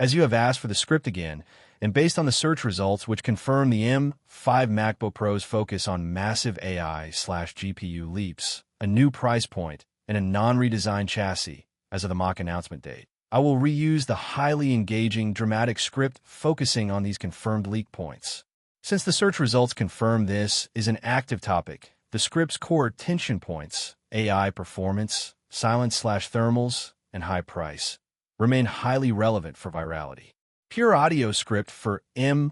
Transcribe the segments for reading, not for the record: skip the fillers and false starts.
As you have asked for the script again, and based on the search results which confirm the M5 MacBook Pro's focus on massive AI/GPU leaps, a new price point, and a non-redesigned chassis as of the mock announcement date, I will reuse the highly engaging, dramatic script focusing on these confirmed leak points. Since the search results confirm this is an active topic, the script's core tension points, AI performance, silence/thermals, and high price, remain highly relevant for virality. Pure audio script for M5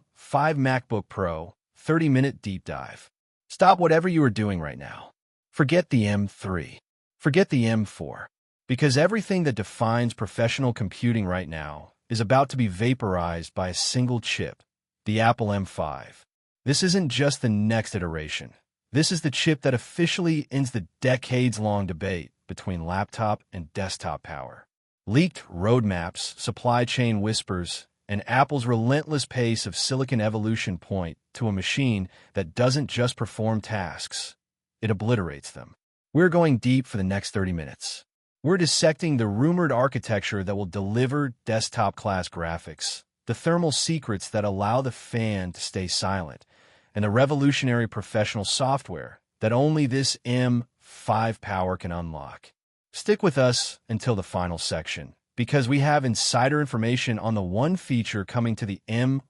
MacBook Pro, 30-minute deep dive. Stop whatever you are doing right now. Forget the M3. Forget the M4. Because everything that defines professional computing right now is about to be vaporized by a single chip, the Apple M5. This isn't just the next iteration. This is the chip that officially ends the decades-long debate between laptop and desktop power. Leaked roadmaps, supply chain whispers, and Apple's relentless pace of silicon evolution point to a machine that doesn't just perform tasks, it obliterates them. We're going deep for the next 30 minutes. We're dissecting the rumored architecture that will deliver desktop-class graphics, the thermal secrets that allow the fan to stay silent, and the revolutionary professional software that only this M5 power can unlock. Stick with us until the final section, because we have insider information on the one feature coming to the M5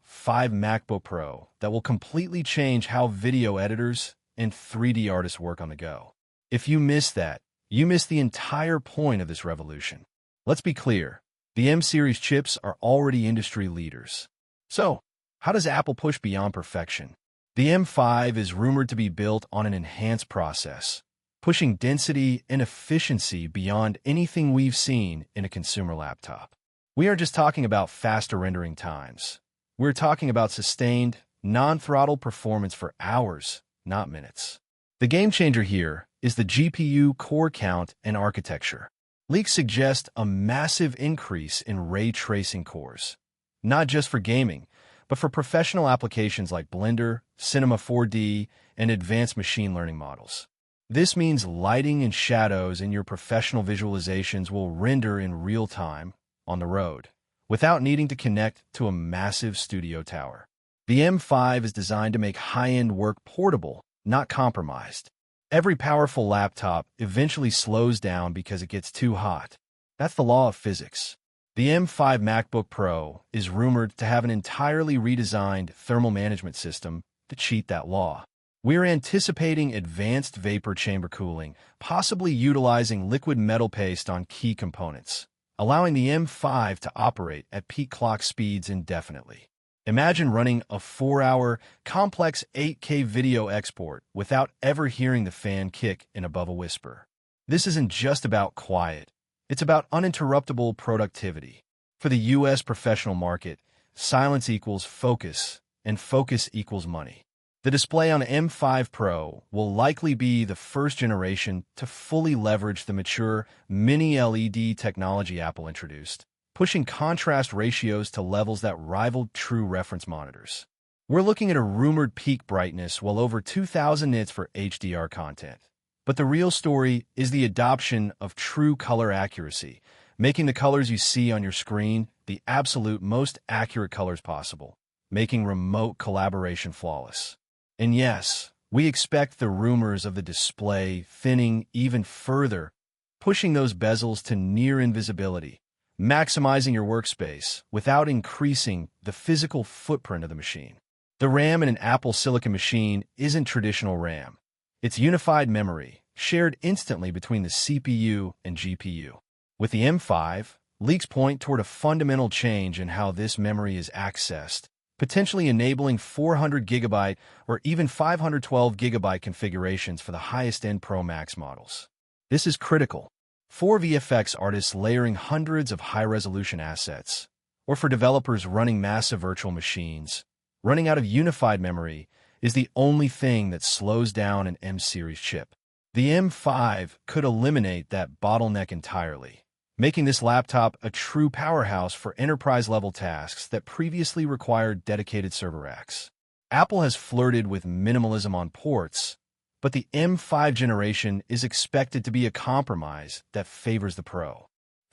MacBook Pro that will completely change how video editors and 3D artists work on the go. If you miss that, you miss the entire point of this revolution. Let's be clear, the M-series chips are already industry leaders. So, how does Apple push beyond perfection? The M5 is rumored to be built on an enhanced process, pushing density and efficiency beyond anything we've seen in a consumer laptop. We aren't just talking about faster rendering times. We're talking about sustained, non-throttle performance for hours, not minutes. The game changer here is the GPU core count and architecture. Leaks suggest a massive increase in ray tracing cores, not just for gaming, but for professional applications like Blender, Cinema 4D, and advanced machine learning models. This means lighting and shadows in your professional visualizations will render in real time on the road, without needing to connect to a massive studio tower. The M5 is designed to make high-end work portable, not compromised. Every powerful laptop eventually slows down because it gets too hot. That's the law of physics. The M5 MacBook Pro is rumored to have an entirely redesigned thermal management system to cheat that law. We're anticipating advanced vapor chamber cooling, possibly utilizing liquid metal paste on key components, allowing the M5 to operate at peak clock speeds indefinitely. Imagine running a 4-hour, complex 8K video export without ever hearing the fan kick in above a whisper. This isn't just about quiet. It's about uninterruptible productivity. For the US professional market, silence equals focus, and focus equals money. The display on M5 Pro will likely be the first generation to fully leverage the mature mini LED technology Apple introduced, pushing contrast ratios to levels that rival true reference monitors. We're looking at a rumored peak brightness well over 2,000 nits for HDR content. But the real story is the adoption of true color accuracy, making the colors you see on your screen the absolute most accurate colors possible, making remote collaboration flawless. And yes, we expect the rumors of the display thinning even further, pushing those bezels to near invisibility, maximizing your workspace without increasing the physical footprint of the machine. The RAM in an Apple Silicon machine isn't traditional RAM. It's unified memory, shared instantly between the CPU and GPU. With the M5, leaks point toward a fundamental change in how this memory is accessed, potentially enabling 400 GB or even 512 GB configurations for the highest-end Pro Max models. This is critical for VFX artists layering hundreds of high-resolution assets, or for developers running massive virtual machines. Running out of unified memory is the only thing that slows down an M-series chip. The M5 could eliminate that bottleneck entirely, making this laptop a true powerhouse for enterprise-level tasks that previously required dedicated server racks. Apple has flirted with minimalism on ports, but the M5 generation is expected to be a compromise that favors the Pro.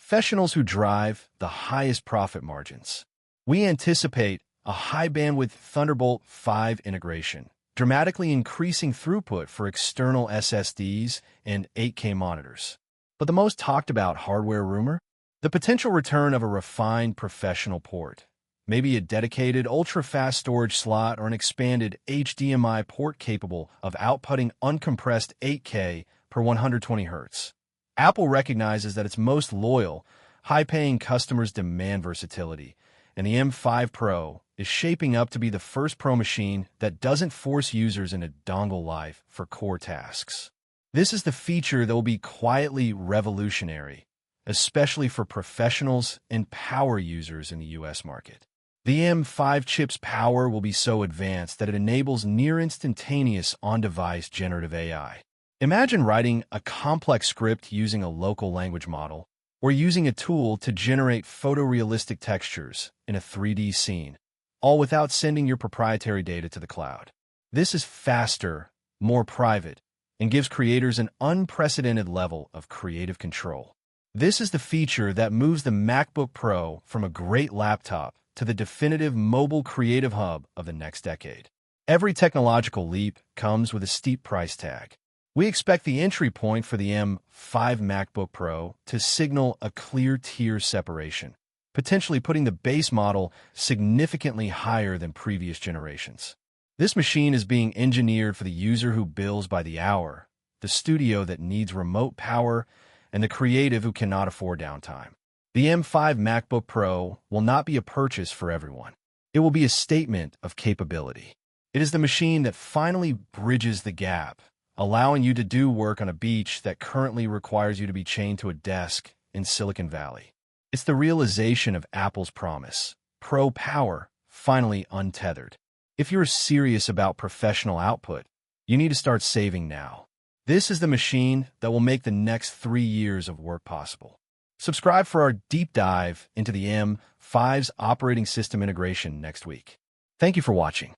professionals who drive the highest profit margins. We anticipate a high-bandwidth Thunderbolt 5 integration, dramatically increasing throughput for external SSDs and 8K monitors. But the most talked about hardware rumor? The potential return of a refined professional port. Maybe a dedicated ultra-fast storage slot or an expanded HDMI port capable of outputting uncompressed 8K per 120 Hz. Apple recognizes that its most loyal, high-paying customers demand versatility, and the M5 Pro is shaping up to be the first Pro machine that doesn't force users into dongle life for core tasks. This is the feature that will be quietly revolutionary, especially for professionals and power users in the US market. The M5 chip's power will be so advanced that it enables near-instantaneous on-device generative AI. Imagine writing a complex script using a local language model, or using a tool to generate photorealistic textures in a 3D scene, all without sending your proprietary data to the cloud. This is faster, more private, and gives creators an unprecedented level of creative control. This is the feature that moves the MacBook Pro from a great laptop to the definitive mobile creative hub of the next decade. Every technological leap comes with a steep price tag. We expect the entry point for the M5 MacBook Pro to signal a clear tier separation, potentially putting the base model significantly higher than previous generations. This machine is being engineered for the user who bills by the hour, the studio that needs remote power, and the creative who cannot afford downtime. The M5 MacBook Pro will not be a purchase for everyone. It will be a statement of capability. It is the machine that finally bridges the gap, allowing you to do work on a beach that currently requires you to be chained to a desk in Silicon Valley. It's the realization of Apple's promise, Pro power, finally untethered. If you're serious about professional output, you need to start saving now. This is the machine that will make the next 3 years of work possible. Subscribe for our deep dive into the M5's operating system integration next week. Thank you for watching.